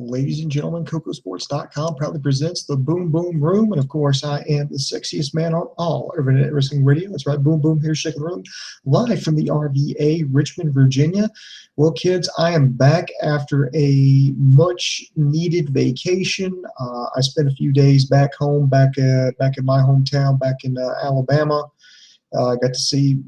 Ladies and gentlemen, KocoSports.com proudly presents the Boom Boom Room. And of course, I am the sexiest man on all Internet Wrestling Radio. That's right, Boom Boom here, shaking the room, live from the RVA, Richmond, Virginia. Well, kids, I am back after a much-needed vacation. I spent a few days back home, back in my hometown, back in Alabama. I got to see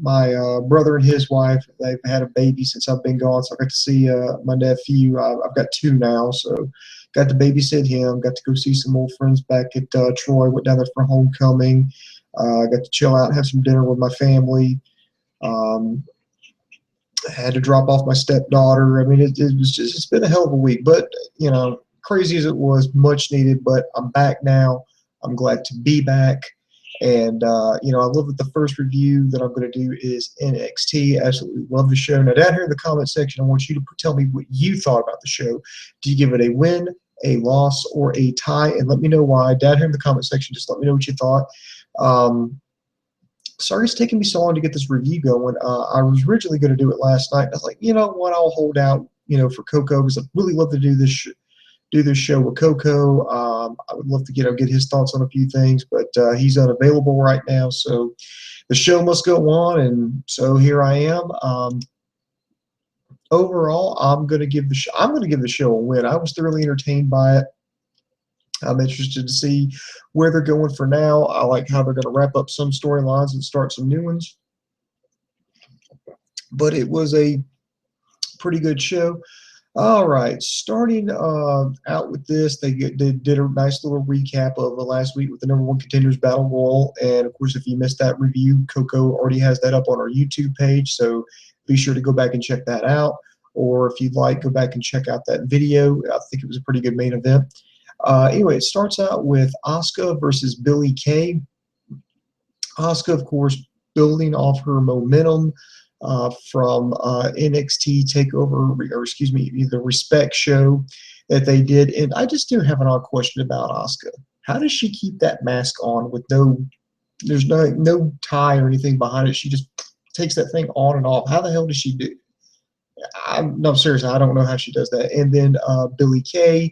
my brother and his wife. They've had a baby since I've been gone, so I got to see my nephew. I've got two now, so got to babysit him. Got to go see some old friends back at Troy. Went down there for homecoming. Got to chill out and have some dinner with my family. Had to drop off my stepdaughter. I mean, it's been a hell of a week, but you know, crazy as it was, much needed. But I'm back now. I'm glad to be back. And, you know, I love that the first review that I'm going to do is NXT. Absolutely love the show. Now, down here in the comment section, I want you to tell me what you thought about the show. Do you give it a win, a loss, or a tie? And let me know why. Down here in the comment section, just let me know what you thought. Sorry it's taking me so long to get this review going. I was originally going to do it last night. I was like, you know what, I'll hold out, you know, for Coco, because I really love to do this show with Coco. I would love to get his thoughts on a few things, but he's unavailable right now, so the show must go on, and so here I am. Overall, I'm going to give the show a win. I was thoroughly entertained by it. I'm interested to see where they're going for now. I like how they're going to wrap up some storylines and start some new ones. But it was a pretty good show. All right, starting out with this, they did a nice little recap of last week with the #1 Contenders Battle Royal. And, of course, if you missed that review, Coco already has that up on our YouTube page, so be sure to go back and check that out. Or if you'd like, go back and check out that video. I think it was a pretty good main event. Anyway, it starts out with Asuka versus Billie Kay. Asuka, of course, building off her momentum from NXT Takeover, or excuse me, the Respect show that they did. And I just do have an odd question about Asuka. How does she keep that mask on with there's no tie or anything behind it? She just takes that thing on and off. How the hell does she do? No, seriously, I don't know how she does that. And then Billie Kay,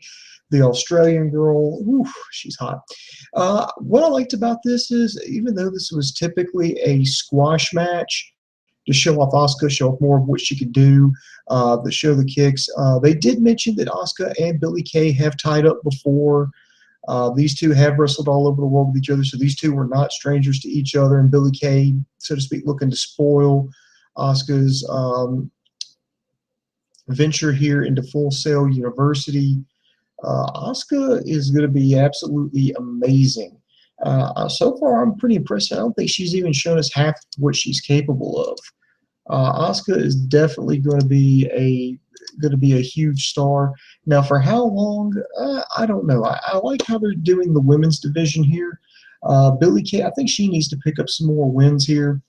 the Australian girl, she's hot. What I liked about this is, even though this was typically a squash match, to show off Asuka, show off more of what she could do, to show the kicks. They did mention that Asuka and Billie Kay have tied up before. These two have wrestled all over the world with each other, so these two were not strangers to each other. And Billie Kay, so to speak, looking to spoil Asuka's venture here into Full Sail University. Asuka is going to be absolutely amazing. So far, I'm pretty impressed. I don't think she's even shown us half what she's capable of. Asuka is definitely going to be a huge star. Now, for how long? I don't know. I like how they're doing the women's division here. Billie Kay, I think she needs to pick up some more wins here.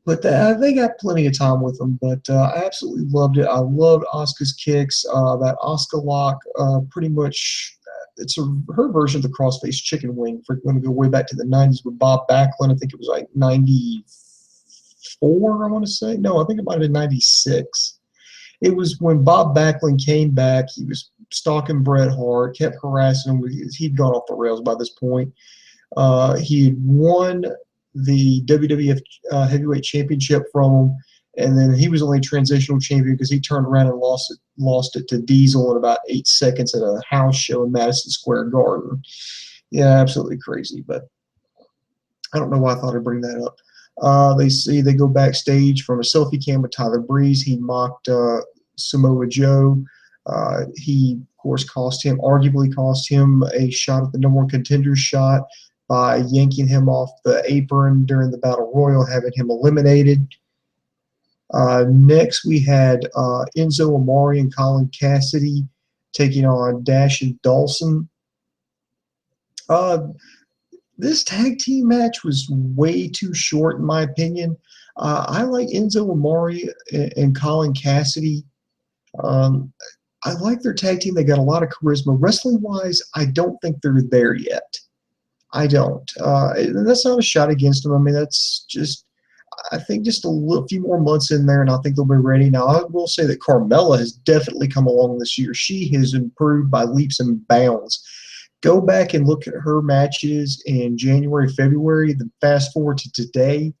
But they got plenty of time with them. But I absolutely loved it. I loved Asuka's kicks. That Asuka lock, pretty much, it's her version of the crossface chicken wing. If we're going to go way back to the 90s with Bob Backlund, I think it was like 94, I want to say. No, I think it might have been 96. It was when Bob Backlund came back. He was stalking Bret Hart, kept harassing him. He'd gone off the rails by this point. He had won the WWF Heavyweight Championship from him, and then he was only a transitional champion because he turned around and lost it to Diesel in about 8 seconds at a house show in Madison Square Garden. Yeah, absolutely crazy, but I don't know why I thought I'd bring that up. They go backstage from a selfie cam with Tyler Breeze. He mocked Samoa Joe. He, of course, arguably cost him a shot at the #1 Contender shot by yanking him off the apron during the Battle Royal, having him eliminated. Next, we had Enzo Amore and Colin Cassady taking on Dash and Dawson. This tag team match was way too short, in my opinion. I like Enzo Amore and Colin Cassady. I like their tag team. They got a lot of charisma. Wrestling-wise, I don't think they're there yet. I don't. And that's not a shot against them. I mean, that's just I think just a few more months in there, and I think they'll be ready. Now, I will say that Carmella has definitely come along this year. She has improved by leaps and bounds. Go back and look at her matches in January, February, then fast forward to today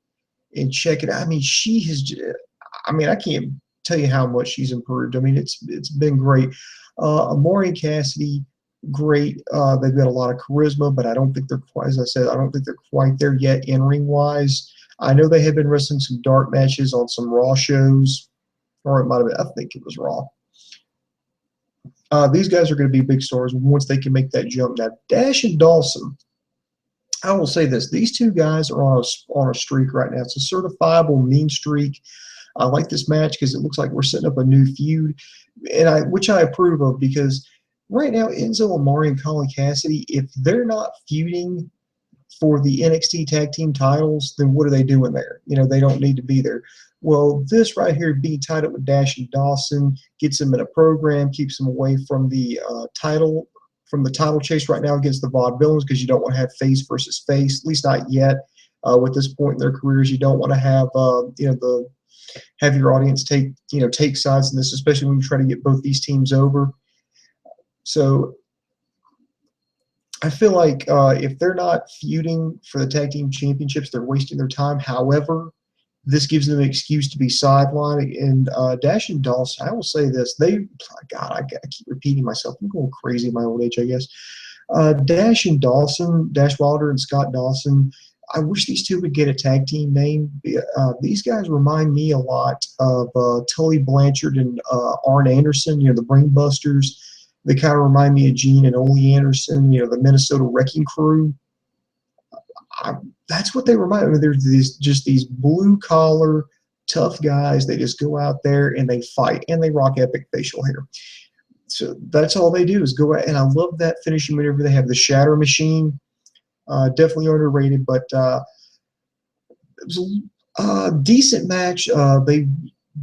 and check it out. I mean, she has – I mean, I can't tell you how much she's improved. I mean, it's been great. Amore and Cassady, great. They've got a lot of charisma, but I don't think they're quite – as I said, I don't think they're quite there yet in-ring-wise. I know they have been wrestling some dark matches on some Raw shows, or it might have been – I think it was Raw. These guys are going to be big stars once they can make that jump. Now, Dash and Dawson, I will say this. These two guys are on a streak right now. It's a certifiable mean streak. I like this match because it looks like we're setting up a new feud, which I approve of, because right now Enzo Amore and Colin Cassady, if they're not feuding for the NXT tag team titles, then what are they doing there? You know, they don't need to be there. Well, this right here, being tied up with Dash and Dawson, gets them in a program, keeps them away from the title chase right now against the Vaudevillains, because you don't want to have face versus face, at least not yet. With this point in their careers, you don't want to have have your audience take sides in this, especially when you try to get both these teams over. So I feel like if they're not feuding for the tag team championships, they're wasting their time. However, this gives them an excuse to be sidelined. And Dash and Dawson, I will say this: I keep repeating myself. I'm going crazy in my old age, I guess. Dash and Dawson, Dash Wilder and Scott Dawson. I wish these two would get a tag team name. These guys remind me a lot of Tully Blanchard and Arn Anderson. You know, the Brainbusters. They kind of remind me of Gene and Ole Anderson. You know, the Minnesota Wrecking Crew. That's what they remind me of. There's these blue-collar, tough guys. They just go out there and they fight, and they rock epic facial hair. So that's all they do is go out. And I love that finishing maneuver. They have the Shatter Machine. Definitely underrated, but it was a decent match.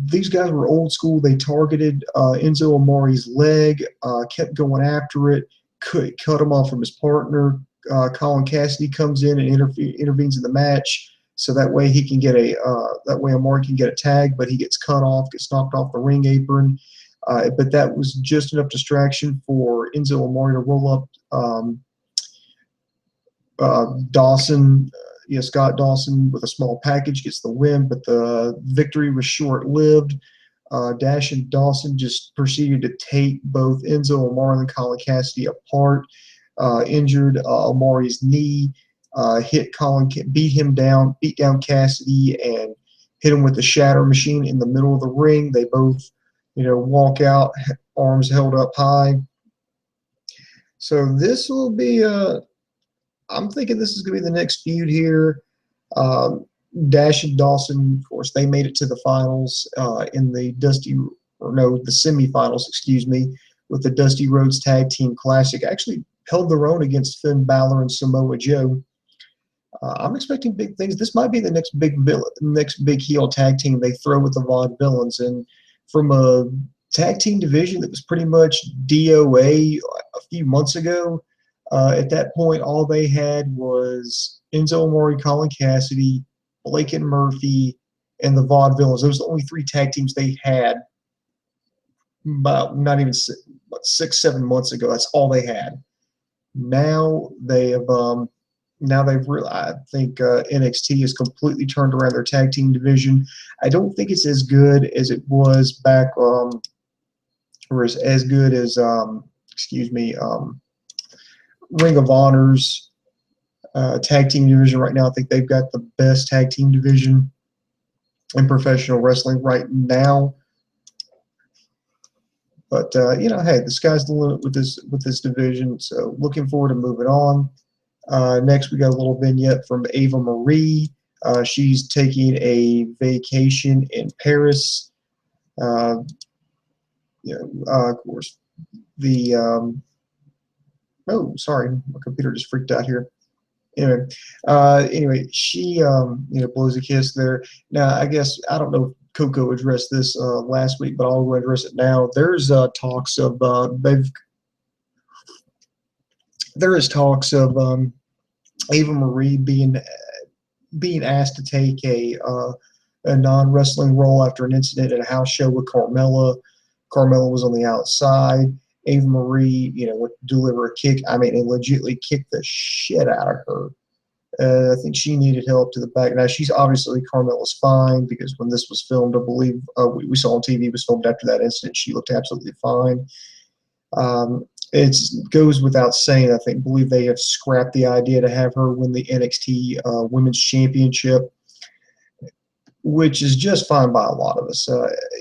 These guys were old school. They targeted Enzo Amore's leg, kept going after it, cut him off from his partner. Colin Cassady comes in and intervenes in the match, so that way he can get Amore can get a tag, but he gets cut off, gets knocked off the ring apron. But that was just enough distraction for Enzo Amore to roll up Dawson. Scott Dawson with a small package gets the win, but the victory was short-lived. Dash and Dawson just proceeded to take both Enzo Amore and Colin Cassady apart. Injured Amore's knee, hit Colin, beat down Cassady, and hit him with the Shatter Machine in the middle of the ring. They both, walk out, arms held up high. So this will be I'm thinking this is going to be the next feud here. Dash and Dawson, of course, they made it to the finals in the semifinals, excuse me, with the Dusty Rhodes Tag Team Classic. Actually held their own against Finn Balor and Samoa Joe. I'm expecting big things. This might be the next big heel tag team they throw with the Vaudevillains. And from a tag team division that was pretty much DOA a few months ago, at that point, all they had was Enzo Amore, Colin Cassady, Blake and Murphy, and the Vaudevillains. Those were the only three tag teams they had about not even 6-7 months ago. That's all they had. Now they have. I think NXT has completely turned around their tag team division. I don't think it's as good as it was back, or as good as Ring of Honor's tag team division right now. I think they've got the best tag team division in professional wrestling right now. But hey, the sky's the limit with this division. So looking forward to moving on. Next, we got a little vignette from Eva Marie. She's taking a vacation in Paris. Of course, oh, sorry, my computer just freaked out here. Anyway, she blows a kiss there. Now, I guess I don't know if Coco addressed this last week, but I'll go address it now. There's talks of Eva Marie being being asked to take a non-wrestling role after an incident at a house show with Carmella. Carmella was on the outside. Eva Marie, would deliver a kick. I mean, and legitimately kicked the shit out of her. I think she needed help to the back. Now, she's obviously, Carmella's fine because when this was filmed, I believe we saw on TV, it was filmed after that incident. She looked absolutely fine. It goes without saying, I believe they have scrapped the idea to have her win the NXT Women's Championship, which is just fine by a lot of us.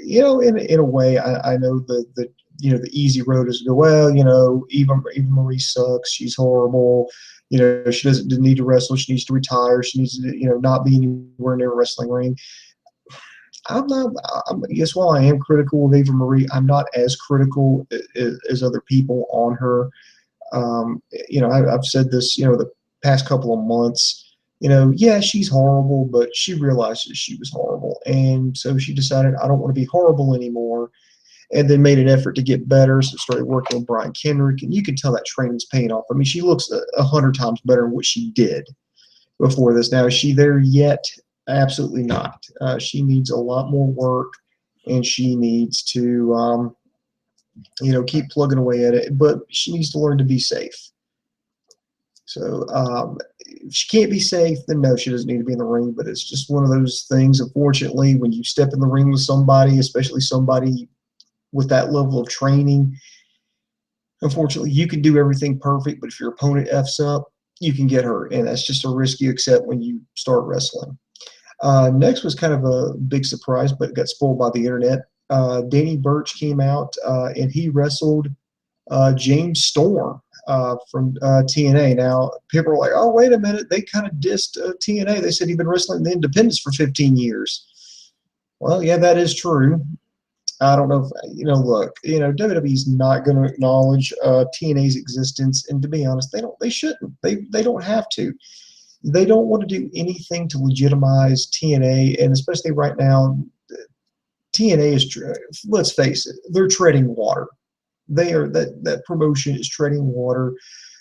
In a way, I know the easy road is to go, well, Eva Marie sucks. She's horrible. She doesn't need to wrestle. She needs to retire. She needs to, not be anywhere near a wrestling ring. Yes, while I am critical of Eva Marie, I'm not as critical as other people on her. I've said this, the past couple of months. Yeah, she's horrible, but she realizes she was horrible. And so she decided, I don't want to be horrible anymore. And then made an effort to get better. So started working with Brian Kendrick. And you can tell that training's paying off. I mean, she looks 100 times better than what she did before this. Now, is she there yet? Absolutely not. She needs a lot more work. And she needs to, keep plugging away at it. But she needs to learn to be safe. So if she can't be safe, then no, she doesn't need to be in the ring. But it's just one of those things, unfortunately, when you step in the ring with somebody, especially somebody with that level of training, unfortunately, you can do everything perfect, but if your opponent F's up, you can get hurt. And that's just a risk you accept when you start wrestling. Next was kind of a big surprise, but got spoiled by the internet. Danny Burch came out and he wrestled James Storm from TNA. Now, people are like, oh, wait a minute. They kind of dissed TNA. They said he'd been wrestling in the independents for 15 years. Well, yeah, that is true. I don't know if, look, WWE's not going to acknowledge TNA's existence. And to be honest, they shouldn't. They don't have to. They don't want to do anything to legitimize TNA. And especially right now, TNA is, let's face it, they're treading water. That promotion is treading water.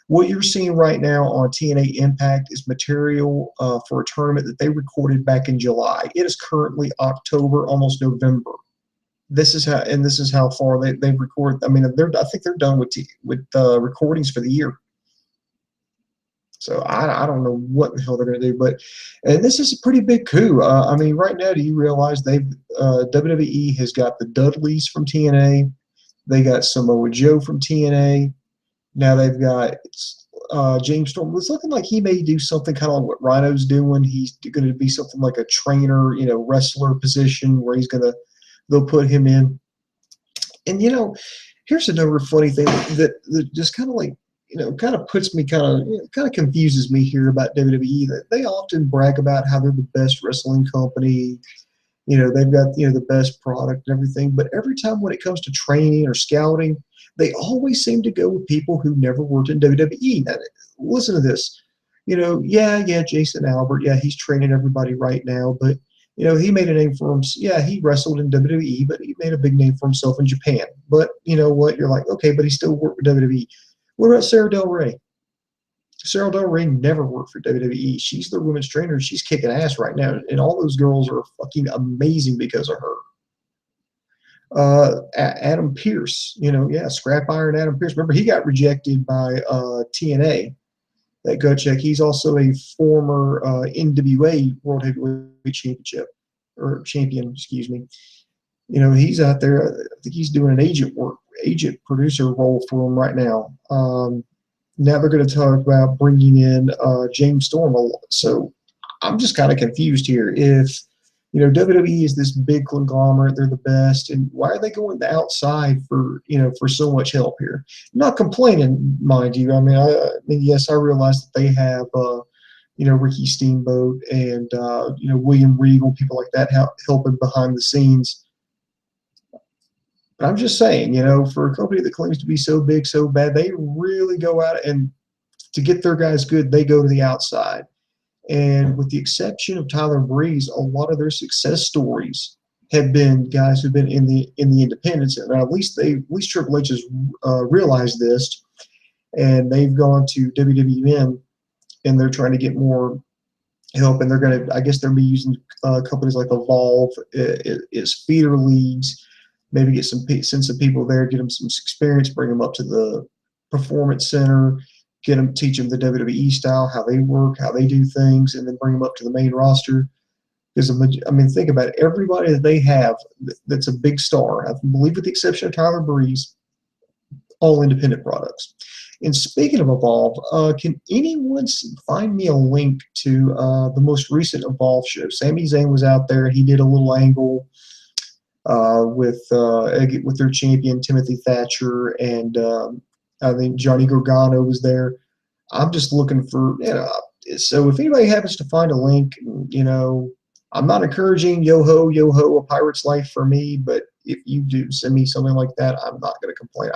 What you're seeing right now on TNA Impact is material for a tournament that they recorded back in July. It is currently October, almost November. This is how far they've recorded. I mean, I think they're done with recordings for the year. So I don't know what the hell they're going to do, and this is a pretty big coup. I mean, right now, do you realize WWE has got the Dudleys from TNA, they got Samoa Joe from TNA, now they've got James Storm. It's looking like he may do something kind of like what Rhino's doing. He's going to be something like a trainer, wrestler position where they'll put him in. And here's another funny thing that just kind of like, kind of puts me kind of confuses me here about WWE, that they often brag about how they're the best wrestling company. They've got, the best product and everything. But every time when it comes to training or scouting, they always seem to go with people who never worked in WWE. Now, listen to this. Jason Albert, he's training everybody right now, but he made a name for himself. Yeah, he wrestled in WWE, but he made a big name for himself in Japan. But you know what? You're like, okay, but he still worked with WWE. What about Sarah Del Rey? Sarah Del Rey never worked for WWE. She's the women's trainer. She's kicking ass right now, and all those girls are fucking amazing because of her. Adam Pearce, Scrap Iron Adam Pearce. Remember, he got rejected by TNA. That go check. He's also a former NWA World Heavyweight Champion, excuse me. He's out there. I think he's doing an agent producer role for him right now. Now they're going to talk about bringing in James Storm. So I'm just kind of confused here. If WWE is this big conglomerate, they're the best, and why are they going outside for so much help here? I'm not complaining, mind you. I mean, yes, I realize that they have Ricky Steamboat and William Regal, people like that helping behind the scenes. But I'm just saying, for a company that claims to be so big, so bad, they really go out, and to get their guys good, they go to the outside. And with the exception of Tyler Breeze, a lot of their success stories have been guys who've been in the independents. And at least Triple H has realized this, and they've gone to WWN, and they're trying to get more help, and they're going to, I guess they'll be using companies like Evolve as feeder leagues, maybe get send some people there, get them some experience, bring them up to the Performance Center, teach them the WWE style, how they work, how they do things, and then bring them up to the main roster. Because, I mean, think about it. Everybody that they have that's a big star, I believe with the exception of Tyler Breeze, all independent products. And speaking of Evolve, can anyone find me a link to the most recent Evolve show? Sami Zayn was out there. He did a little angle with their champion, Timothy Thatcher, and I think Johnny Gargano was there. I'm just looking for, so if anybody happens to find a link, I'm not encouraging yo-ho, a pirate's life for me, but if you do send me something like that, I'm not going to complain.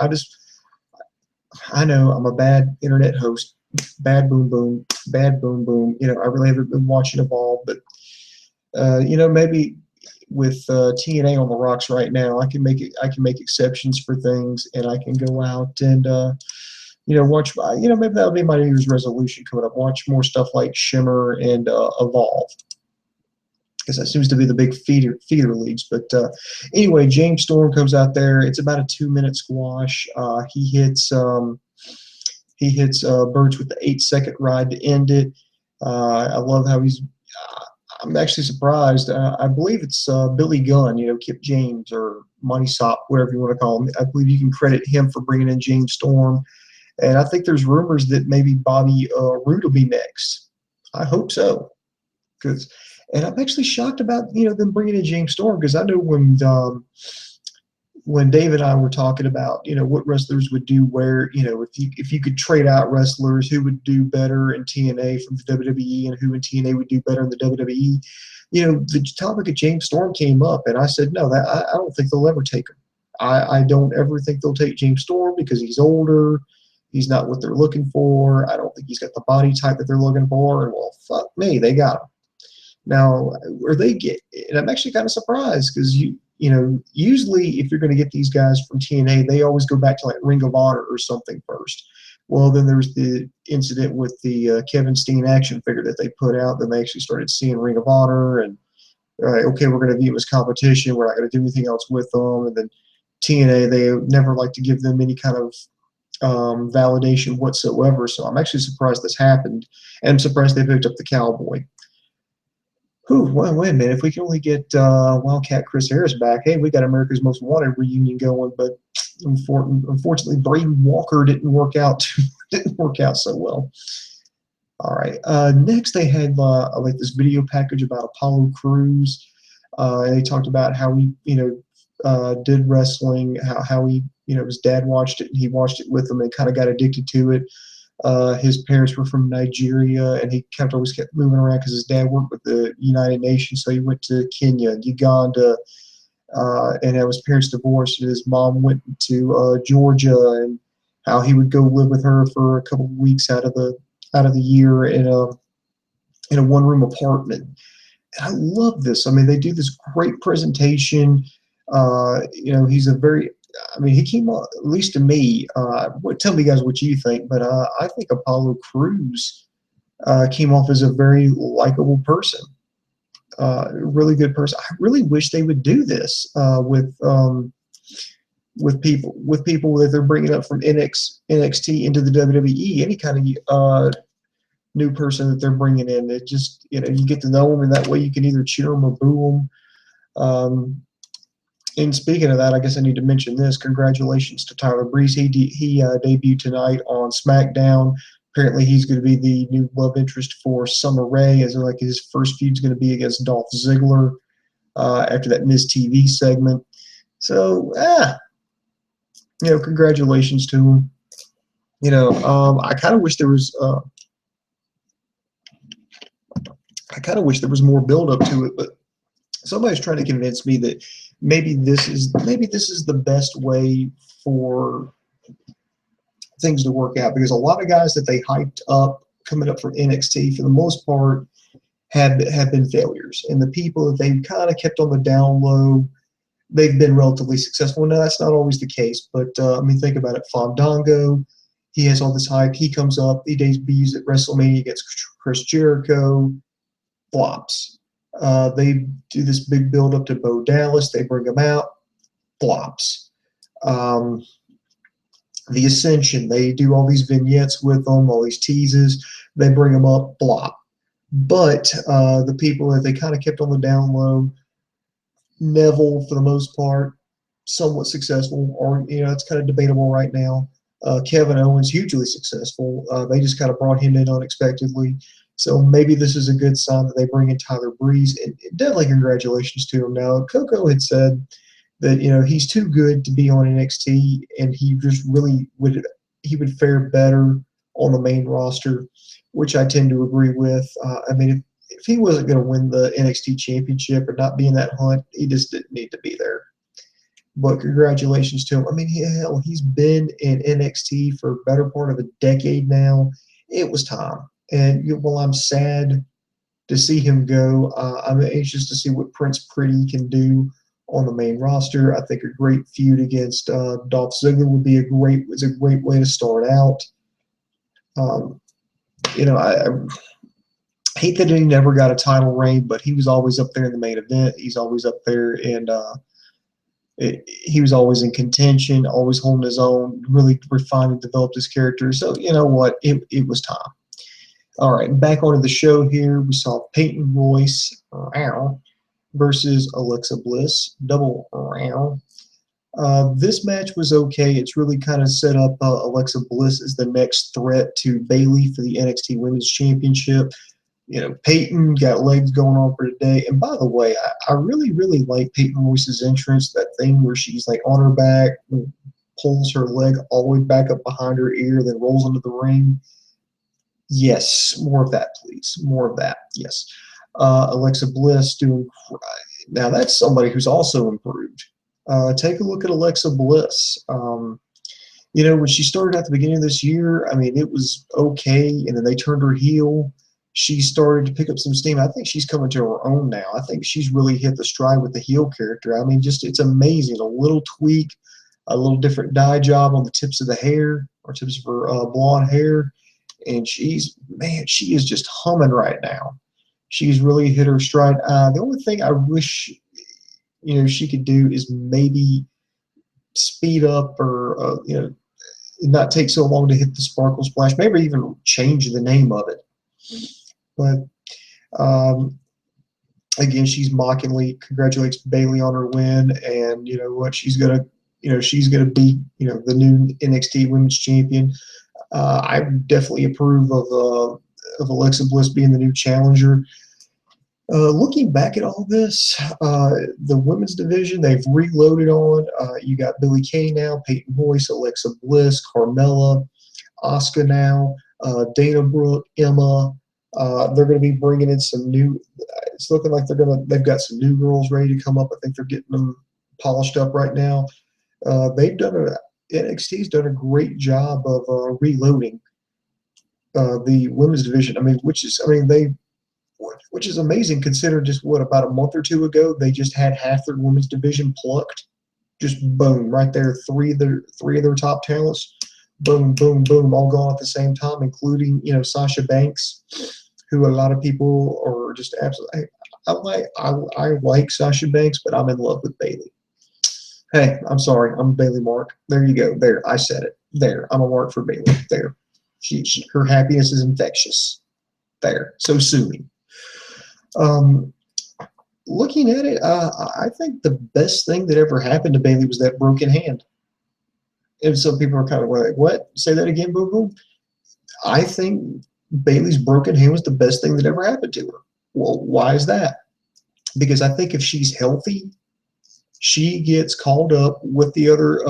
I know I'm a bad internet host, bad boom boom. I really haven't been watching Evolve, but maybe with TNA on the rocks right now, I can make exceptions for things, and I can go out and watch. Maybe that'll be my New Year's resolution coming up. Watch more stuff like Shimmer and Evolve, because that seems to be the big feeder leagues. But anyway, James Storm comes out there. It's about a 2-minute squash. He hits Burch with the 8-second ride to end it. I love how he's. I'm actually surprised. I believe it's Billy Gunn, Kip James or Monty Sop, whatever you want to call him. I believe you can credit him for bringing in James Storm. And I think there's rumors that maybe Bobby Roode will be next. I hope so. And I'm actually shocked about them bringing in James Storm, because I know when Dave and I were talking about what wrestlers would do where, if you could trade out wrestlers, who would do better in TNA from the WWE and who in TNA would do better in the WWE, the topic of James Storm came up, and I said no, that I don't think they'll ever take him. I don't ever think they'll take James Storm, because he's older. He's not what they're looking for. I don't think he's got the body type that they're looking for. And well, fuck me, they got him. Now, where they get, and I'm actually kind of surprised, because usually if you're going to get these guys from TNA, they always go back to like Ring of Honor or something first. Well, then there's the incident with the Kevin Steen action figure that they put out. Then they actually started seeing Ring of Honor, and they're like, okay, we're going to view them as competition. We're not going to do anything else with them. And then TNA, they never like to give them any kind of validation whatsoever. So I'm actually surprised this happened, and I'm surprised they picked up the Cowboy. Well, wait a minute. If we can only get Wildcat Chris Harris back, hey, we got America's Most Wanted reunion going. But unfortunately, Braden Walker didn't work out so well. All right. Next, they had like this video package about Apollo Crews. They talked about how he did wrestling, how he his dad watched it, and he watched it with him and kind of got addicted to it. His parents were from Nigeria, and he always kept moving around because his dad worked with the United Nations. So he went to Kenya, Uganda, and how his parents divorced, and his mom went to Georgia, and how he would go live with her for a couple of weeks out of the year in a one-room apartment. And I love this. I mean, they do this great presentation. He's a very, he came off, at least to me, tell me guys what you think, but I think Apollo Crews came off as a very likable person, really good person. I really wish they would do this with people that they're bringing up from NXT into the WWE, any kind of new person that they're bringing in. It just, you get to know them, and that way you can either cheer them or boo them. And speaking of that, I guess I need to mention this. Congratulations to Tyler Breeze. He debuted tonight on SmackDown. Apparently, he's going to be the new love interest for Summer Rae, as like his first feud's going to be against Dolph Ziggler after that Miz TV segment. So, congratulations to him. I kind of wish there was. I kind of wish there was more build up to it, but somebody's trying to convince me that maybe this is the best way for things to work out, because a lot of guys that they hyped up coming up from NXT, for the most part, have been failures, and the people that they've kind of kept on the down low, they've been relatively successful. Now, that's not always the case, but think about it. Fandango, he has all this hype. He comes up, he debuts at WrestleMania against Chris Jericho. flops. They do this big build up to Bo Dallas. They bring him out, flops. The Ascension, they do all these vignettes with them, all these teases. They bring them up, flop. But the people that they kind of kept on the down low, Neville, for the most part, somewhat successful, or it's kind of debatable right now. Kevin Owens, hugely successful. They just kind of brought him in unexpectedly. So maybe this is a good sign that they bring in Tyler Breeze. And definitely congratulations to him. Now, Coco had said that he's too good to be on NXT, and he just really would fare better on the main roster, which I tend to agree with. I mean, if he wasn't going to win the NXT championship or not be in that hunt, he just didn't need to be there. But congratulations to him. I mean, hell, he's been in NXT for a better part of a decade now. It was time. And while I'm sad to see him go, I'm anxious to see what Prince Pretty can do on the main roster. I think a great feud against Dolph Ziggler would be a great way to start out. I hate that he never got a title reign, but he was always up there in the main event. He's always up there, and he was always in contention, always holding his own, really refined and developed his character. So you know what? It was time. All right, back onto the show here. We saw Peyton Royce versus Alexa Bliss, double round. This match was okay. It's really kind of set up Alexa Bliss as the next threat to Bayley for the NXT Women's Championship. Peyton got legs going on for today. And by the way, I really, really like Peyton Royce's entrance, that thing where she's like on her back, pulls her leg all the way back up behind her ear, then rolls into the ring. Yes, more of that, please. More of that, yes. Alexa Bliss doing – now that's somebody who's also improved. Take a look at Alexa Bliss. When she started at the beginning of this year, I mean, it was okay, and then they turned her heel. She started to pick up some steam. I think she's coming to her own now. I think she's really hit the stride with the heel character. I mean, it's amazing. A little tweak, a little different dye job on the tips of the hair, or tips of her blonde hair, and she is just humming right now. She's really hit her stride. The only thing I wish she could do is maybe speed up, or not take so long to hit the sparkle splash. Maybe even change the name of it. But again, she's mockingly congratulates Bayley on her win, and you know what? She's gonna beat the new NXT Women's Champion. I definitely approve of Alexa Bliss being the new challenger. Looking back at all this, the women's division, they've reloaded on. You got Billie Kay now, Peyton Royce, Alexa Bliss, Carmella, Asuka now, Dana Brooke, Emma. They're going to be bringing in some new. It's looking like they've got some new girls ready to come up. I think they're getting them polished up right now. NXT's done a great job of reloading the women's division. Which is amazing considering just about a month or two ago they just had half their women's division plucked. Just boom, right there, three of their top talents, boom, boom, boom, all gone at the same time, including Sasha Banks, who a lot of people are just absolutely. I like Sasha Banks, but I'm in love with Bayley. Hey, I'm sorry, I'm a Bayley mark. There you go. There, I said it. There, I'm a mark for Bayley. There, her happiness is infectious. There, so sue me. Looking at it, I think the best thing that ever happened to Bayley was that broken hand. And some people are kind of like, what? Say that again, Boo Boo? I think Bayley's broken hand was the best thing that ever happened to her. Well, why is that? Because I think if she's healthy, she gets called up with the other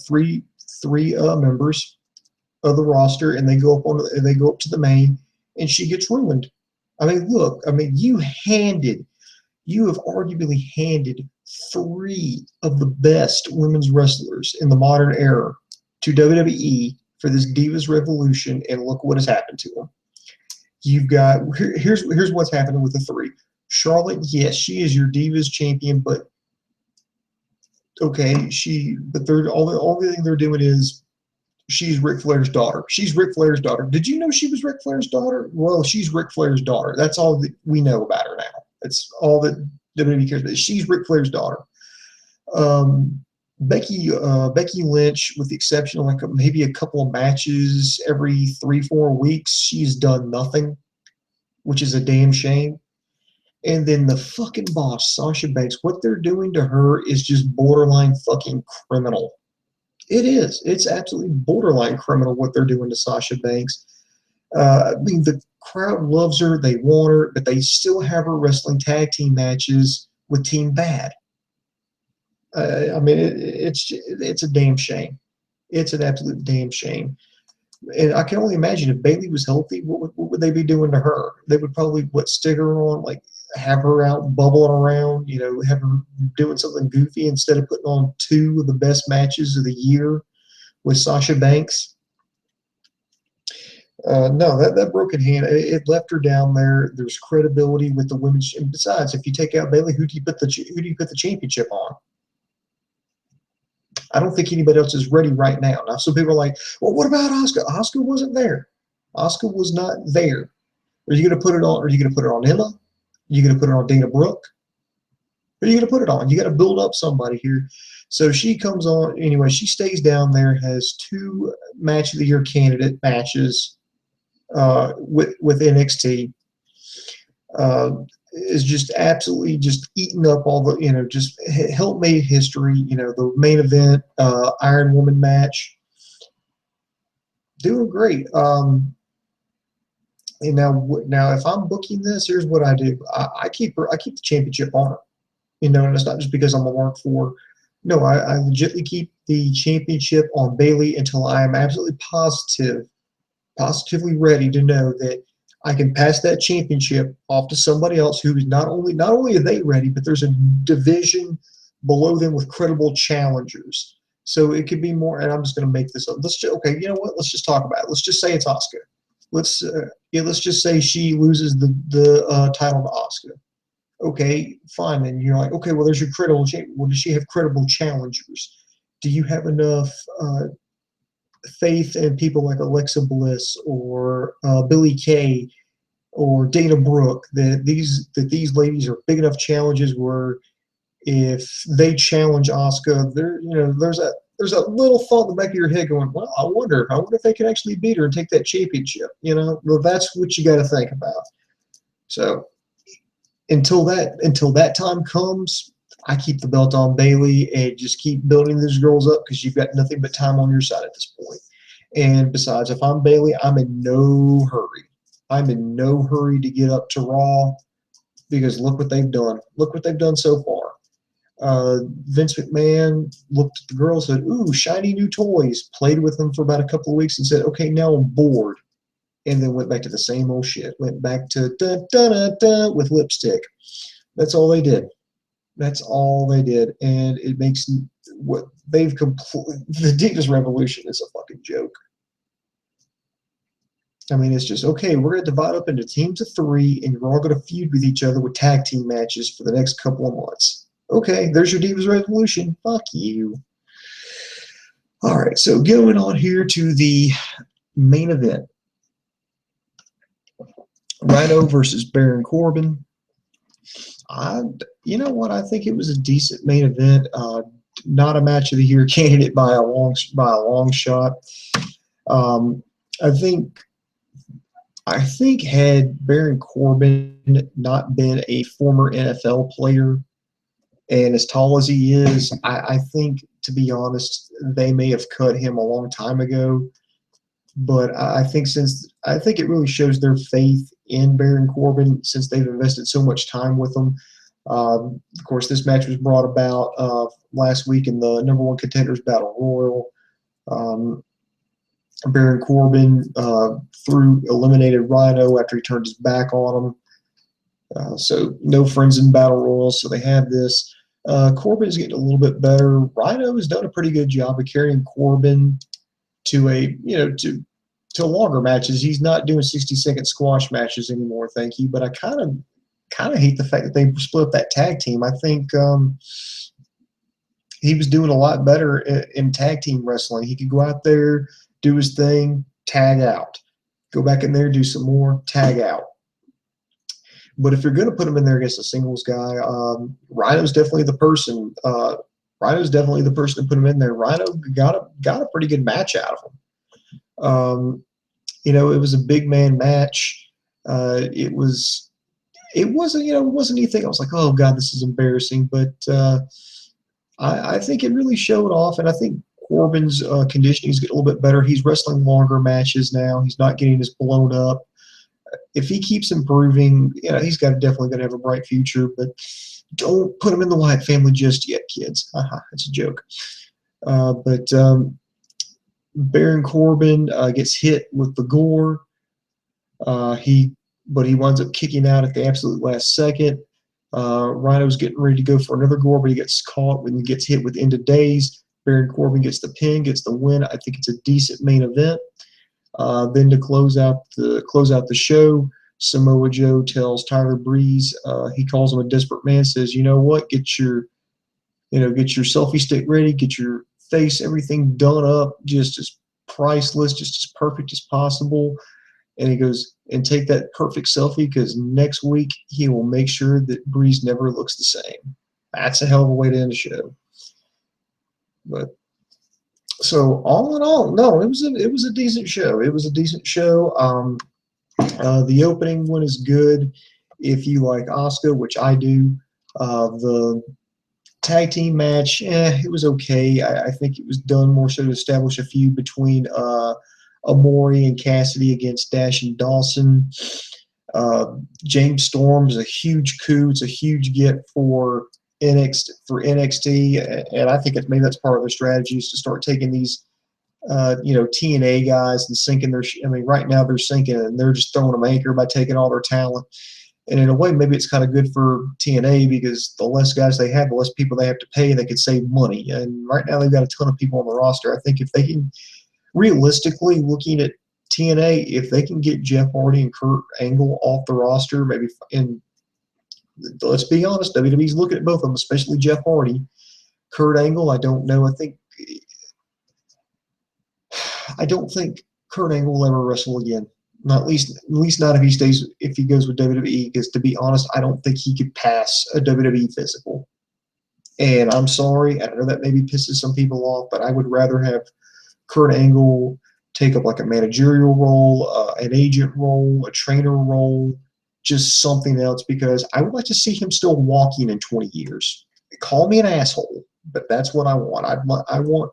three members of the roster, and they go up to the main, and she gets ruined. Look, you have arguably handed three of the best women's wrestlers in the modern era to WWE for this Divas Revolution, and look what has happened to them. You've got here's what's happening with the three. Charlotte, yes, she is your Divas champion, but okay, all the thing they're doing is She's Ric Flair's daughter. She's Ric Flair's daughter. Did you know she was Ric Flair's daughter? Well, she's Ric Flair's daughter. That's all that we know about her now. That's all that WWE cares about. She's Ric Flair's daughter. Becky Lynch, with the exception of like maybe a couple of matches every 3-4 weeks, she's done nothing, which is a damn shame. And then the fucking boss, Sasha Banks, what they're doing to her is just borderline fucking criminal. It is. It's absolutely borderline criminal what they're doing to Sasha Banks. I mean, the crowd loves her. They want her, but they still have her wrestling tag team matches with Team Bad. I mean, it's a damn shame. It's an absolute damn shame. And I can only imagine if Bayley was healthy, what would they be doing to her? They would probably, stick her on, like, have her out bubbling around, have her doing something goofy instead of putting on 2 of the best matches of the year with Sasha Banks. No, that broken hand, it left her down there. There's credibility with the women's. And besides, if you take out Bayley, who do you put the championship on? I don't think anybody else is ready right now. Now, some people are like, well, what about Asuka? Asuka wasn't there. Asuka was not there. Are you going to put it on? Are you going to put it on Emma? Are you going to put it on Dana Brooke? Who are you going to put it on? You got to build up somebody here. So she comes on. Anyway, she stays down there, has 2 Match of the Year candidate matches with NXT. Is just absolutely just eating up all the, just help made history. The main event, Iron Woman match. Doing great. And now if I'm booking this, here's what I do. I keep the championship on her. And it's not just because I'm a mark for. No, I legitimately keep the championship on Bayley until I am absolutely positively ready to know that I can pass that championship off to somebody else who is not only are they ready, but there's a division below them with credible challengers. So it could be more, and I'm just going to make this up. Okay, you know what? Let's just talk about it. Let's just say it's Asuka. Let's just say she loses the title to Asuka. Okay, fine. And you're like, okay, well, there's your credible. Well, does she have credible challengers? Do you have enough faith in people like Alexa Bliss or Billie Kay or Dana Brooke that these ladies are big enough challenges where if they challenge Asuka, there's a little thought in the back of your head going, well, I wonder if they can actually beat her and take that championship. Well, that's what you got to think about. So until that time comes, I keep the belt on Bayley and just keep building these girls up because you've got nothing but time on your side at this point. And besides, if I'm Bayley, I'm in no hurry. I'm in no hurry to get up to Raw because look what they've done. Look what they've done so far. Vince McMahon looked at the girls and said, ooh, shiny new toys, played with them for about a couple of weeks and said, okay, now I'm bored. And then went back to the same old shit. Went back to da-da-da-da with lipstick. That's all they did. That's all they did. And it makes what they've completely, the Divas Revolution is a fucking joke. I mean, it's just, okay, we're going to divide up into teams of 3 and you're all going to feud with each other with tag team matches for the next couple of months. Okay, there's your Divas Revolution. Fuck you. All right, so going on here to the main event. Rhino versus Baron Corbin. You know what? I think it was a decent main event. Not a match of the year candidate by a long shot. I think had Baron Corbin not been a former NFL player and as tall as he is, I think, to be honest, they may have cut him a long time ago. But I think it really shows their faith in Baron Corbin since they've invested so much time with him. Of course, this match was brought about last week in the number 1 Contenders Battle Royal. Baron Corbin eliminated Rhino after he turned his back on him. So no friends in Battle Royal, so they have this. Corbin's getting a little bit better. Rhino has done a pretty good job of carrying Corbin to to longer matches. He's not doing 60-second squash matches anymore, thank you. But I kind of hate the fact that they split up that tag team. I think he was doing a lot better in tag team wrestling. He could go out there, do his thing, tag out. Go back in there, do some more, tag out. But if you're going to put him in there against a singles guy, Rhino's definitely the person. Rhino's definitely the person to put him in there. Rhino got a pretty good match out of him. You know, it was a big man match. It wasn't it wasn't anything. I was like, oh God, this is embarrassing. But I think it really showed off, and I think Corbin's conditioning is getting a little bit better. He's wrestling longer matches now. He's not getting as blown up. If he keeps improving, you know, he's definitely going to have a bright future. But don't put him in the Wyatt family just yet, kids. That's a joke. But Baron Corbin gets hit with the gore. But he winds up kicking out at the absolute last second. Rhino's getting ready to go for another gore, but he gets caught when he gets hit with End of Days. Baron Corbin gets the pin, gets the win. I think it's a decent main event. Then to close out the show, Samoa Joe tells Tyler Breeze, he calls him a desperate man, says, you know what, get your selfie stick ready, get your face, everything done up, just as priceless, just as perfect as possible. And he goes, and take that perfect selfie, because next week he will make sure that Breeze never looks the same. That's a hell of a way to end the show. But so all in all, no, it was a decent show. It was a decent show. The opening one is good if you like Asuka, which I do. The tag team match, it was okay. I think it was done more so to establish a feud between Amore and Cassady against Dash and Dawson. James Storm is a huge coup. It's a huge get for NXT, and I think maybe that's part of their strategy is to start taking these TNA guys and sinking their. I mean, right now they're sinking and they're just throwing them anchor by taking all their talent. And in a way, maybe it's kind of good for TNA because the less guys they have, the less people they have to pay, and they could save money. And right now they've got a ton of people on the roster. I think if they can, realistically, looking at TNA, if they can get Jeff Hardy and Kurt Angle off the roster, maybe, and let's be honest, WWE's looking at both of them, especially Jeff Hardy. Kurt Angle, I don't know. I don't think Kurt Angle will ever wrestle again. Not at least not if he goes with WWE. Because to be honest, I don't think he could pass a WWE physical. And I'm sorry, I know that maybe pisses some people off, but I would rather have Kurt Angle take up like a managerial role, an agent role, a trainer role, just something else, because I would like to see him still walking in 20 years. Call me an asshole, but that's what I want. I want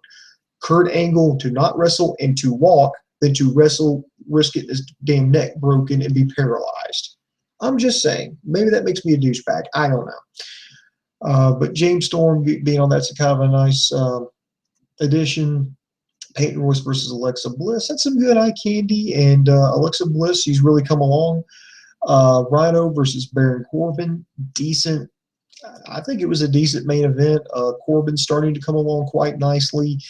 Kurt Angle to not wrestle and to walk than to wrestle, risk getting his damn neck broken and be paralyzed. I'm just saying. Maybe that makes me a douchebag. I don't know. But James Storm being on that's kind of a nice addition. Peyton Royce versus Alexa Bliss. That's some good eye candy. And Alexa Bliss, she's really come along. Rhino versus Baron Corbin. Decent. I think it was a decent main event. Corbin starting to come along quite nicely.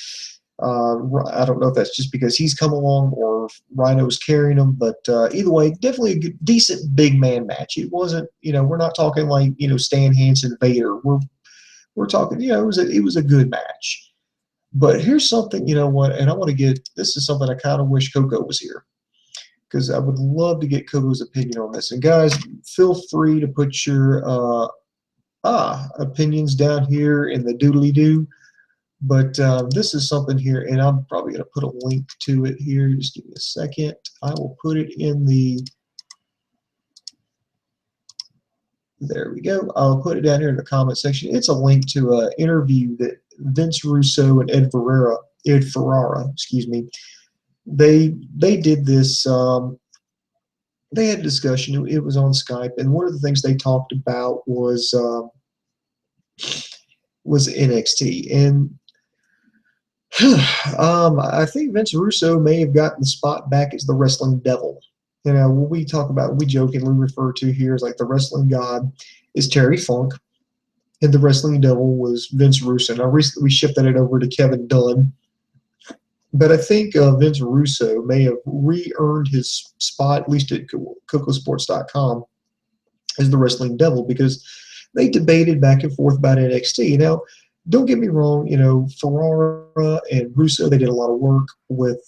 I don't know if that's just because he's come along or Rhino's carrying him, but either way, definitely a good, decent big man match. It wasn't, we're not talking like, Stan Hansen, Vader. We're talking, it was a good match. But here's something, and I want to get, this is something I kind of wish Coco was here, because I would love to get Coco's opinion on this. And guys, feel free to put your opinions down here in the doodly-doo. But this is something here, and I'm probably going to put a link to it here. Just give me a second. I will put it in the – there we go. I'll put it down here in the comment section. It's a link to an interview that Vince Russo and Ed Ferrara, they did this. They had a discussion. It was on Skype, and one of the things they talked about was NXT. And I think Vince Russo may have gotten the spot back as the wrestling devil. What we talk about, we jokingly refer to here as like the wrestling god is Terry Funk, and the wrestling devil was Vince Russo. Now, recently we shifted it over to Kevin Dunn, but I think Vince Russo may have re-earned his spot, at least at KocoSports.com, as the wrestling devil, because they debated back and forth about NXT. Now, don't get me wrong, Ferrara and Russo, they did a lot of work with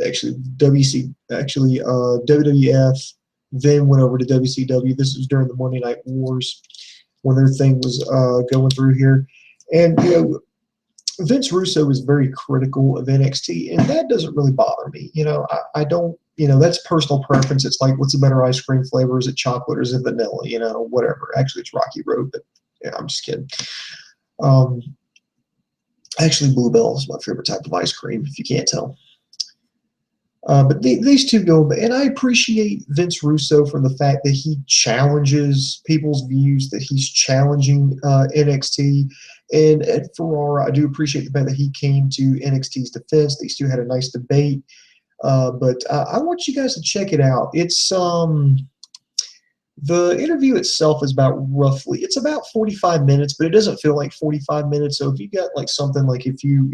actually WWF, then went over to WCW. This was during the Monday Night Wars when their thing was going through here. And, Vince Russo is very critical of NXT, and that doesn't really bother me. I don't, that's personal preference. It's like, what's a better ice cream flavor? Is it chocolate or is it vanilla? Whatever. Actually, it's Rocky Road, but yeah, I'm just kidding. Actually, Bluebell is my favorite type of ice cream, if you can't tell. But these two go, and I appreciate Vince Russo for the fact that he challenges people's views, that he's challenging NXT. And at Ferrara, I do appreciate the fact that he came to NXT's defense. These two had a nice debate. But I want you guys to check it out. It's the interview itself is it's about 45 minutes, but it doesn't feel like 45 minutes. So if you got like something like if you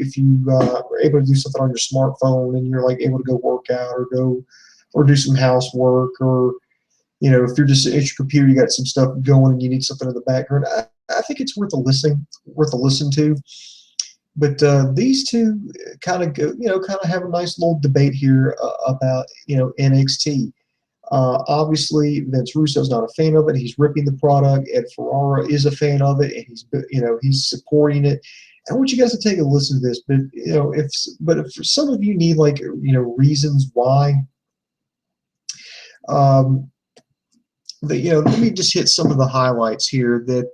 are able to do something on your smartphone and you're like able to go work out or do some housework, or if you're just at your computer, you got some stuff going and you need something in the background, I think it's worth a listen to. But these two kind of go, kind of have a nice little debate here about NXT. Obviously, Vince Russo's not a fan of it. He's ripping the product. Ed Ferrara is a fan of it, and he's supporting it. I want you guys to take a listen to this. But if for some of you need reasons why, let me just hit some of the highlights here. That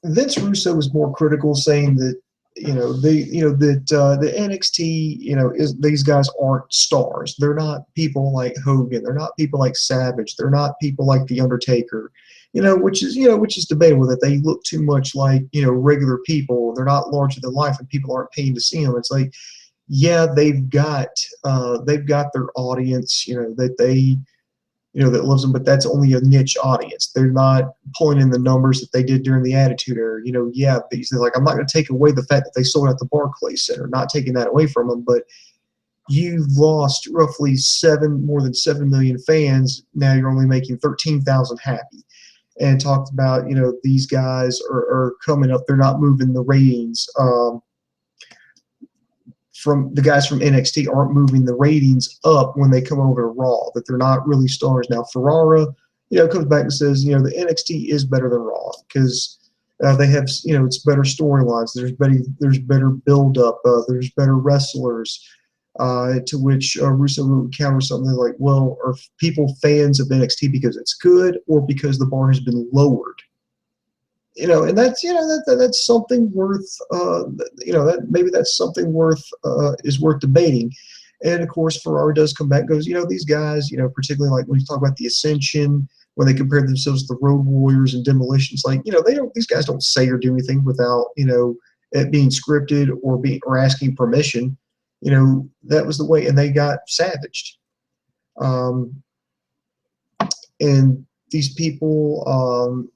Vince Russo was more critical, saying that the NXT, these guys aren't stars. They're not people like Hogan. They're not people like Savage. They're not people like The Undertaker, which is debatable, that they look too much like, regular people. They're not larger than life and people aren't paying to see them. It's like, yeah, they've got their audience, that they, that loves them, but that's only a niche audience. They're not pulling in the numbers that they did during the Attitude Era. Yeah, they're like, I'm not going to take away the fact that they sold out the Barclays Center, not taking that away from them, but you've lost roughly more than 7 million fans. Now you're only making 13,000 happy. And talked about, these guys are coming up. They're not moving the ratings. From the guys from NXT aren't moving the ratings up when they come over to Raw, that they're not really stars. Now Ferrara, comes back and says, the NXT is better than Raw because they have, it's better storylines. There's better build up. There's better wrestlers. To which Russo would counter something like, well, are people fans of NXT because it's good or because the bar has been lowered? And that's that's something worth maybe that's something worth debating. And of course Ferrara does come back and goes, these guys, particularly like when you talk about the Ascension, when they compare themselves to the Road Warriors and Demolitions, like these guys don't say or do anything without it being scripted or asking permission. That was the way, and they got savaged. And these people.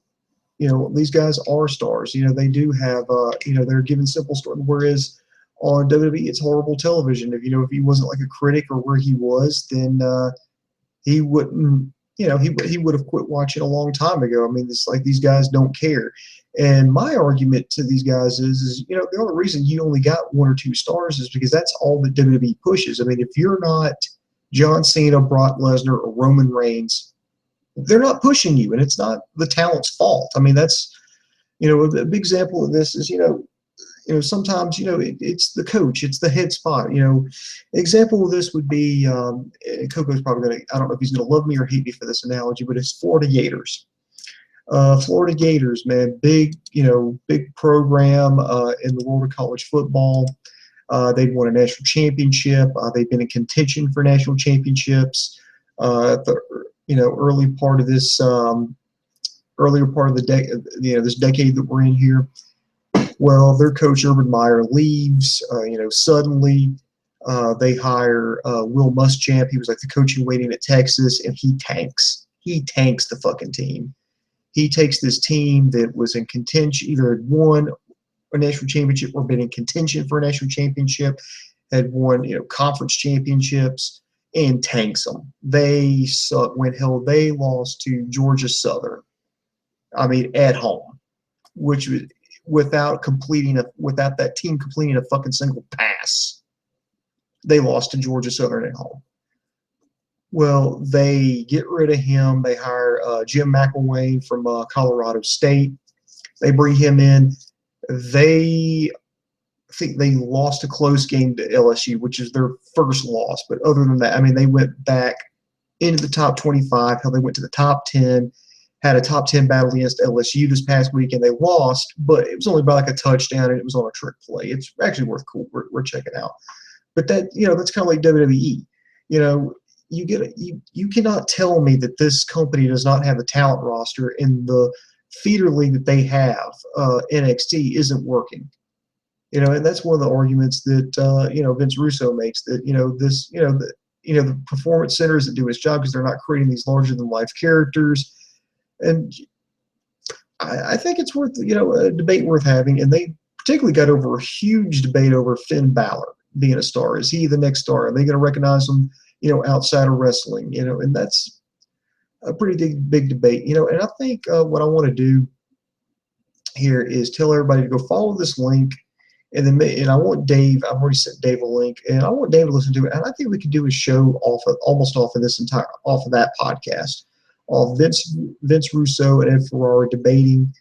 These guys are stars. They do have, they're given simple story. Whereas on WWE, it's horrible television. If he wasn't like a critic or where he was, then he wouldn't, he would have quit watching a long time ago. I mean, it's like these guys don't care. And my argument to these guys is the only reason you only got 1 or 2 stars is because that's all that WWE pushes. I mean, if you're not John Cena, Brock Lesnar, or Roman Reigns, they're not pushing you, and it's not the talent's fault. I mean, that's, a big example of this is, sometimes, it's the coach, it's the head spot. Example of this would be, Coco's probably going to, I don't know if he's going to love me or hate me for this analogy, but it's Florida Gators. Florida Gators, man, big program in the world of college football. They've won a national championship. They've been in contention for national championships. Early part of this, earlier part of the this decade that we're in here. Well, their coach Urban Meyer leaves. Suddenly they hire Will Muschamp. He was like the coach in waiting at Texas, and he tanks. He tanks the fucking team. He takes this team that was in contention, either had won a national championship or been in contention for a national championship, had won conference championships, and tanks them. They suck. They lost to Georgia Southern. I mean, at home, which was without that team completing a fucking single pass. They lost to Georgia Southern at home. Well, they get rid of him. They hire Jim McElwain from Colorado State. They bring him in. They think they lost a close game to LSU, which is their first loss. But other than that, I mean, they went back into the top 25. Hell, they went to the top 10, had a top 10 battle against LSU this past week, and they lost, but it was only by like a touchdown, and it was on a trick play. It's actually worth we're checking out. But that, that's kind of like WWE. You cannot tell me that this company does not have the talent roster in the feeder league that they have. NXT isn't working. And that's one of the arguments that Vince Russo makes, that the performance center isn't doing its job because they're not creating these larger than life characters. And I think it's worth a debate worth having. And they particularly got over a huge debate over Finn Balor being a star. Is he the next star? Are they going to recognize him outside of wrestling? And that's a pretty big debate. And I think what I want to do here is tell everybody to go follow this link. And I want Dave. I've already sent Dave a link, and I want Dave to listen to it. And I think we could do a show almost off of that podcast, of Vince Russo and Ed Ferrara debating.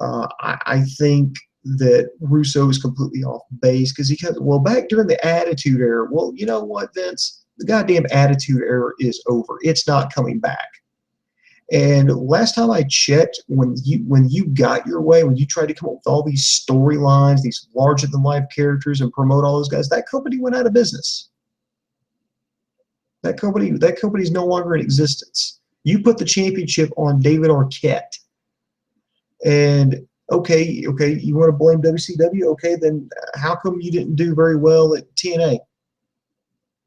I think that Russo is completely off base because back during the Attitude Era. Well, you know what, Vince? The goddamn Attitude Era is over. It's not coming back. And last time I checked, when you got your way, when you tried to come up with all these storylines, these larger-than-life characters, and promote all those guys, that company went out of business. That company's no longer in existence. You put the championship on David Arquette, and okay, you want to blame WCW? Okay, then how come you didn't do very well at TNA?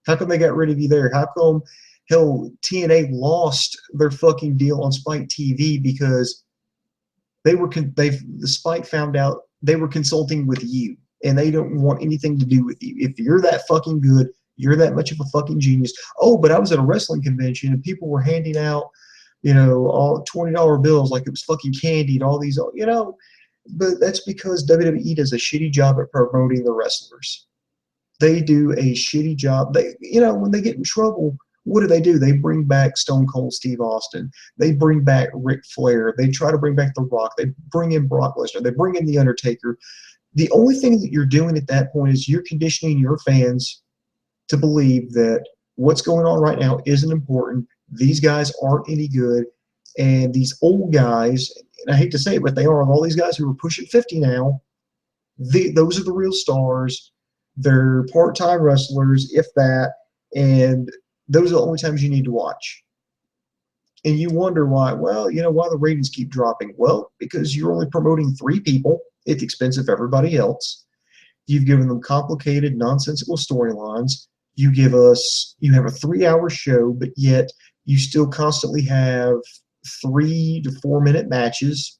How come they got rid of you there? How come? Hell, TNA lost their fucking deal on Spike TV because the Spike found out they were consulting with you, and they don't want anything to do with you. If you're that fucking good, you're that much of a fucking genius. Oh, but I was at a wrestling convention and people were handing out, all $20 bills like it was fucking candy and all these, But that's because WWE does a shitty job at promoting the wrestlers. They do a shitty job. When they get in trouble, what do? They bring back Stone Cold Steve Austin. They bring back Ric Flair. They try to bring back The Rock. They bring in Brock Lesnar. They bring in The Undertaker. The only thing that you're doing at that point is you're conditioning your fans to believe that what's going on right now isn't important. These guys aren't any good. And these old guys, and I hate to say it, but they are, all these guys who are pushing 50 now, those are the real stars. They're part-time wrestlers, if that, and those are the only times you need to watch. And you wonder why. Well, why the ratings keep dropping. Well, because you're only promoting 3 people at the expense of everybody else. You've given them complicated, nonsensical storylines. You have a 3-hour show, but yet you still constantly have 3 to 4 minute matches.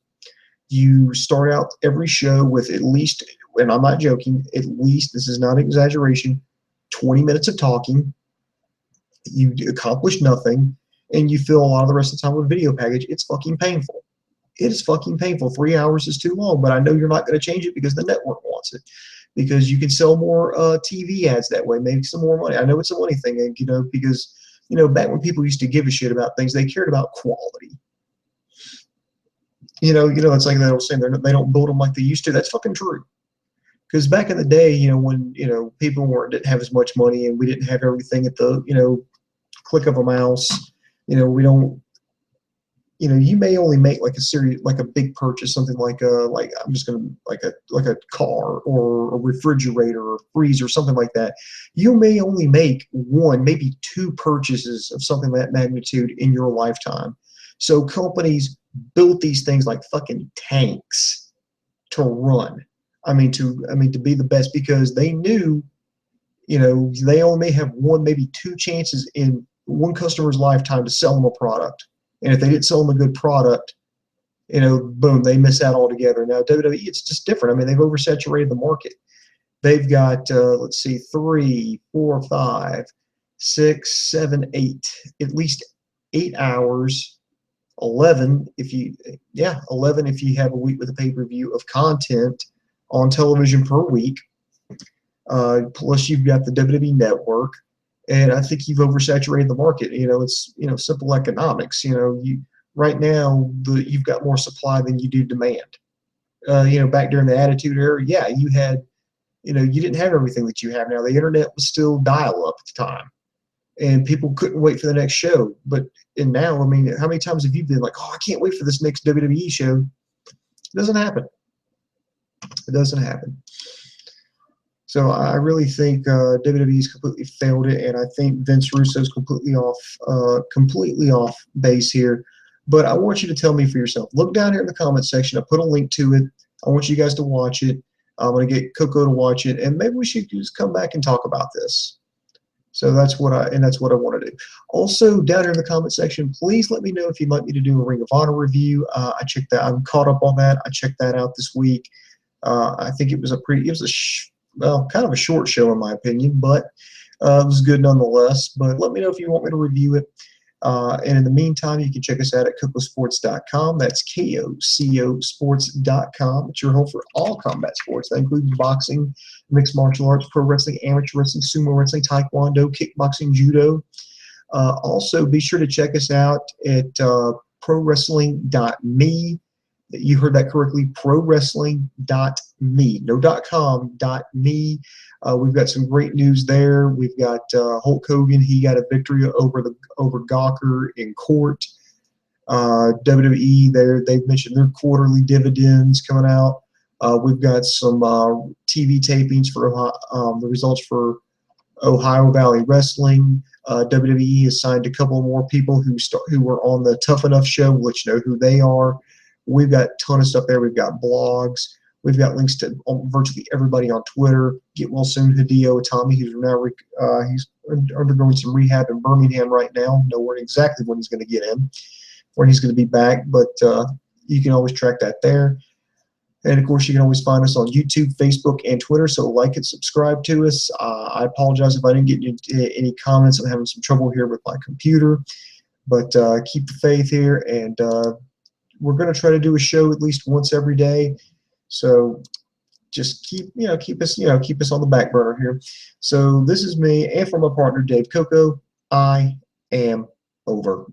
You start out every show with at least, and I'm not joking, at least, this is not an exaggeration, 20 minutes of talking. You accomplish nothing, and you fill a lot of the rest of the time with a video package. It's fucking painful. It is fucking painful. 3 hours is too long, but I know you're not going to change it because the network wants it, because you can sell more TV ads that way, make some more money. I know it's a money thing, because back when people used to give a shit about things, they cared about quality. It's like that old saying, they don't build them like they used to. That's fucking true. Because back in the day, when people didn't have as much money and we didn't have everything at the click of a mouse, we don't. You may only make like a big purchase, something like I'm just gonna like a car or a refrigerator or freezer, something like that. You may only make 1, maybe 2 purchases of something of that magnitude in your lifetime. So companies built these things like fucking tanks to run. To be the best, because they knew, they only may have 1, maybe 2 chances in one customer's lifetime to sell them a product. And if they didn't sell them a good product, boom, they miss out altogether. Now, WWE, it's just different. They've oversaturated the market. They've got, 3, 4, 5, 6, 7, 8, at least 8 hours 11 if you, yeah, 11 if you have a week with a pay-per-view of content on television per week. Plus you've got the WWE Network, and I think you've oversaturated the market. It's simple economics. You right now you've got more supply than you do demand. Back during the Attitude Era, yeah, you had, you didn't have everything that you have now. The internet was still dial-up at the time, and people couldn't wait for the next show. And now, I mean, how many times have you been like, oh, I can't wait for this next WWE show? It doesn't happen. It doesn't happen. So I really think WWE's completely failed it, and I think Vince Russo's completely off base here. But I want you to tell me for yourself. Look down here in the comment section. I put a link to it. I want you guys to watch it. I'm going to get Coco to watch it, and maybe we should just come back and talk about this. So that's what I want to do. Also, down here in the comment section, please let me know if you'd like me to do a Ring of Honor review. I checked that. I'm caught up on that. I checked that out this week. I think it was kind of a short show in my opinion, but it was good nonetheless. But let me know if you want me to review it. And in the meantime, you can check us out at KocoSports.com. That's KocoSports.com. It's your home for all combat sports. That includes boxing, mixed martial arts, pro wrestling, amateur wrestling, sumo wrestling, taekwondo, kickboxing, judo. Also, be sure to check us out at prowrestling.me. You heard that correctly, prowrestling.me, no .com, .me. We've got some great news there. We've got Hulk Hogan. He got a victory over Gawker in court. WWE, they've mentioned their quarterly dividends coming out. We've got some TV tapings for the results for Ohio Valley Wrestling. WWE has signed a couple more people who were on the Tough Enough show. We'll let you know who they are. We've got a ton of stuff there. We've got blogs. We've got links to virtually everybody on Twitter. Get well soon, Hideo Itami, who's now he's undergoing some rehab in Birmingham right now. Know where exactly when he's going to get in, when he's going to be back, but you can always track that there. And of course, you can always find us on YouTube, Facebook, and Twitter. So like and subscribe to us. I apologize if I didn't get any comments. I'm having some trouble here with my computer, but keep the faith here, and we're going to try to do a show at least once every day. So just keep us on the back burner here. So this is me, and from my partner Dave Coco. I am over.